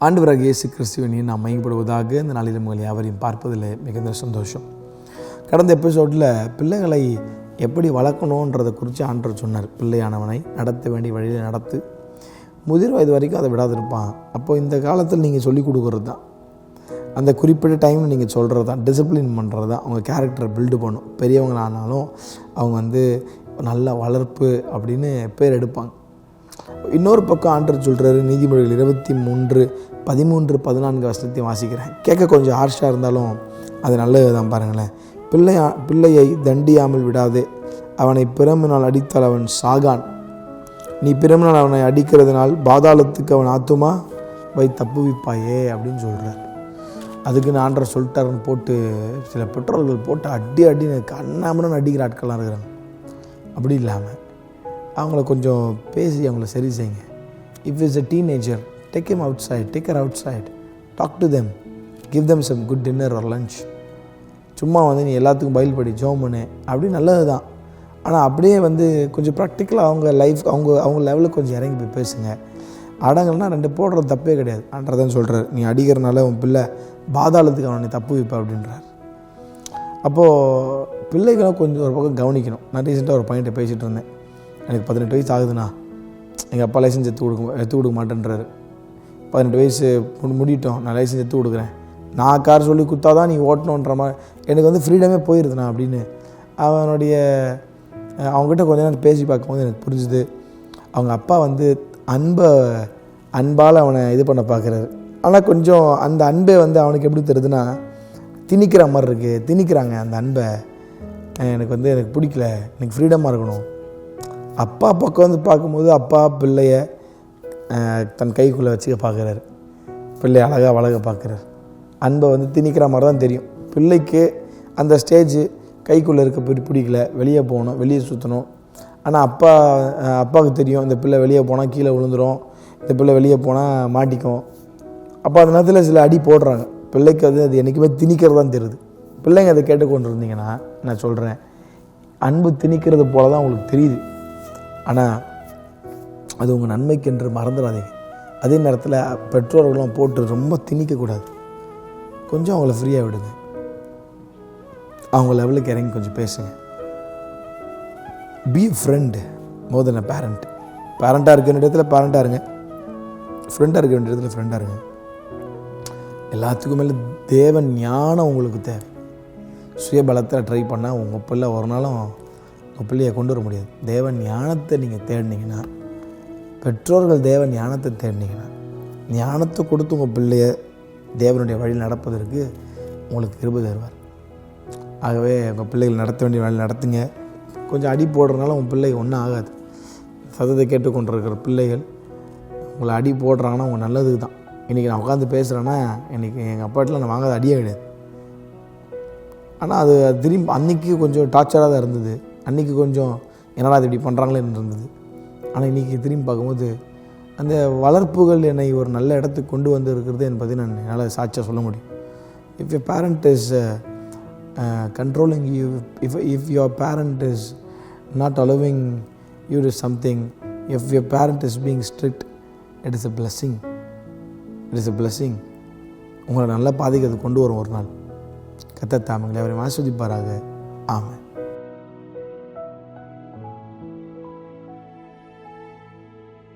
ஆண்டவராகிய இயேசு கிறிஸ்துவின் நாம் மையப்படுவதாக இந்த நாளில் உங்கள் யாவரையும் பார்ப்பதில் மிகுந்த சந்தோஷம். கடந்த எபிசோடில் பிள்ளைகளை எப்படி வளர்க்கணுன்றதை குறித்து ஆண்டவர் சொன்னார். பிள்ளையானவனை நடத்த வேண்டிய வழியில் நடத்து, முதிர் வயது வரைக்கும் அதை விடாதிருப்பான். அப்போது இந்த காலத்தில் நீங்கள் சொல்லிக் கொடுக்குறது தான், அந்த குறிப்பிட்ட டைம் நீங்கள் சொல்கிறது தான், டிசிப்ளின் பண்ணுறது தான் அவங்க கேரக்டரை பில்டு பண்ணும். பெரியவங்களானாலும் அவங்க நல்ல வளர்ப்பு அப்படின்னு பேர் எடுப்பாங்க. இன்னொரு பக்கம் ஆண்டவர் சொல்கிறாரு, நீதிமொழிகள் 23:13-14 வாசிக்கிறேன். கேட்க கொஞ்சம் ஹார்ஷாக இருந்தாலும் அது நல்லது தான். பாருங்களேன், பிள்ளையை தண்டியாமல் விடாதே, அவனை பிரம்பினால் அடித்தால் அவன் சாகான். நீ பிரம்பினால் அவனை அடிக்கிறதுனால் பாதாளத்துக்கு அவன் ஆத்துமா தப்புவிப்பாயே அப்படின்னு சொல்கிறார். அதுக்குன்னு ஆண்டவர் சொல்லிட்டாருன்னு போட்டு சில பெற்றோர்கள் போட்டு அடின்னு கண்ணாமன்னு அடிக்கிற ஆட்கள்லாம் இருக்கிறாங்க. அப்படி இல்லாமல் அவங்கள கொஞ்சம் பேசி அவங்கள சரி செய்யுங்க. If is a teenager, take him outside, take her outside, talk to them, give them some good dinner or lunch. சும்மா நீ எல்லாத்துக்கும் பைல் படி ஜோம் பண்ணு அப்படி நல்லது தான். ஆனால் அப்படியே கொஞ்சம் ப்ராக்டிக்கலாக அவங்க லைஃப் அவங்க லெவலுக்கு கொஞ்சம் இறங்கி போய் பேசுங்க. அடங்கள்னா 2 போடுறது தப்பே கிடையாது. ஆண்டதான் சொல்கிறார், நீ அடிக்கிறனால உன் பிள்ளை பாதாளத்துக்கு அவனை தப்பு வைப்ப அப்படின்றார். அப்போது பிள்ளைகளும் கொஞ்சம் ஒரு பக்கம் கவனிக்கணும். நான் ரீசெண்டாக ஒரு பாயிண்ட்டை பேசிகிட்டு இருந்தேன். எனக்கு 18 வயசு ஆகுதுண்ணா, எங்கள் அப்பா லைசன்ஸ் எடுத்து கொடுக்க மாட்டேன்றாரு. 18 வயசு முடிட்டோம், நான் லைசன்ஸ் எடுத்து கொடுக்குறேன், நான் கார் சொல்லி கொடுத்தா தான் நீ ஓட்டணுன்ற மாதிரி எனக்கு ஃப்ரீடமே போயிடுதுண்ணா அப்படின்னு அவங்ககிட்ட கொஞ்ச நேரம் பேசி பார்க்கும்போது எனக்கு புரிஞ்சுது. அவங்க அப்பா அன்பால் அவனை இது பண்ண பார்க்குறாரு. ஆனால் கொஞ்சம் அந்த அன்பை அவனுக்கு எப்படி தெரியுதுன்னா திணிக்கிற மாதிரி இருக்குது. திணிக்கிறாங்க அந்த அன்பை. எனக்கு பிடிக்கல, எனக்கு ஃப்ரீடமாக இருக்கணும். அப்பா பக்கம் பார்க்கும்போது அப்பா பிள்ளைய தன் கைக்குள்ளே வச்சுக்க பார்க்குறாரு, பிள்ளைய அழகாக வளர்க்க பார்க்குறாரு. அன்பை திணிக்கிற மாதிரி தான் தெரியும். பிள்ளைக்கு அந்த ஸ்டேஜ் கைக்குள்ளே இருக்க பிடிக்கல, வெளியே போகணும், வெளியே சுற்றணும். ஆனால் அப்பாவுக்கு தெரியும் இந்த பிள்ளை வெளியே போனால் கீழே விழுந்துடும், இந்த பிள்ளை வெளியே போனால் மாட்டிக்கும். அப்போ அந்த நேரத்தில் சில அடி போடுறாங்க. பிள்ளைக்கு அது என்றைக்குமே திணிக்கிறது தான் தெரியுது. பிள்ளைங்க அதை கேட்டுக்கொண்டு இருந்தீங்கன்னா நான் சொல்கிறேன், அன்பு திணிக்கிறது போல தான் உங்களுக்கு தெரியுது. ஆனால் அது உங்கள் நன்மைக்கென்று மறந்துடாதீங்க. அதே நேரத்தில் பெற்றோர்கள்லாம் போட்டு ரொம்ப திணிக்கக்கூடாது. கொஞ்சம் அவங்கள ஃப்ரீயாக விடுங்க. அவங்க லெவலுக்கு இறங்கி கொஞ்சம் பேசுங்க. Be friend more than a parent. பேரண்ட்டாக இருக்க வேண்டிய இடத்துல பேரண்ட்டாக இருங்க, ஃப்ரெண்டாக இருக்க வேண்டிய இடத்துல ஃப்ரெண்டாக இருங்க. எல்லாத்துக்கும் மேலே தேவ ஞானம் உங்களுக்கு தேவை. சுயபலத்தில் ட்ரை பண்ணால் உங்கள் பிள்ளை ஒரு நாளும் உங்கள் பிள்ளையை கொண்டு வர முடியாது. தேவ ஞானத்தை நீங்கள் தேடினீங்கன்னா, பெற்றோர்கள் தேவ ஞானத்தை தேடினீங்கன்னா, ஞானத்தை கொடுத்து உங்கள் பிள்ளைய தேவனுடைய வழியில் நடப்பதற்கு உங்களுக்கு கிருபை தருவார். ஆகவே உங்கள் பிள்ளைகள் நடத்த வேண்டிய வழியில் நடத்துங்க. கொஞ்சம் அடி போடுறதுனால உங்கள் பிள்ளைகள் ஒன்றும் ஆகாது. சத்தத்தை கேட்டுக்கொண்டிருக்கிற பிள்ளைகள் உங்களை அடி போடுறாங்கன்னா உங்கள் நல்லதுக்கு தான். இன்றைக்கி நான் உட்காந்து பேசுகிறேன்னா இன்றைக்கி எங்கள் அப்பாட்டில் நான் வாங்காத அடியே கிடையாது. ஆனால் அது திரும்பி அன்றைக்கி கொஞ்சம் டார்ச்சராக தான் இருந்தது. அன்றைக்கி கொஞ்சம் என்னடா அது இப்படி பண்ணுறாங்களேன்னு இருந்தது. ஆனால் இன்றைக்கி திரும்பி பார்க்கும்போது அந்த வளர்ப்புகள் என்னை ஒரு நல்ல இடத்துக்கு கொண்டு வந்து இருக்கிறது என்பதை என்னால் சாட்சியாக சொல்ல முடியும். If your parent is controlling you, if your parent is not allowing you to something, if your parent is being strict, it is a blessing. It is a blessing. உங்களை நல்ல பாதைக்கு அது கொண்டு வரும் ஒரு நாள். கர்த்தர் தாமே அவரை ஆசீர்வதிப்பாராக. ஆமென்.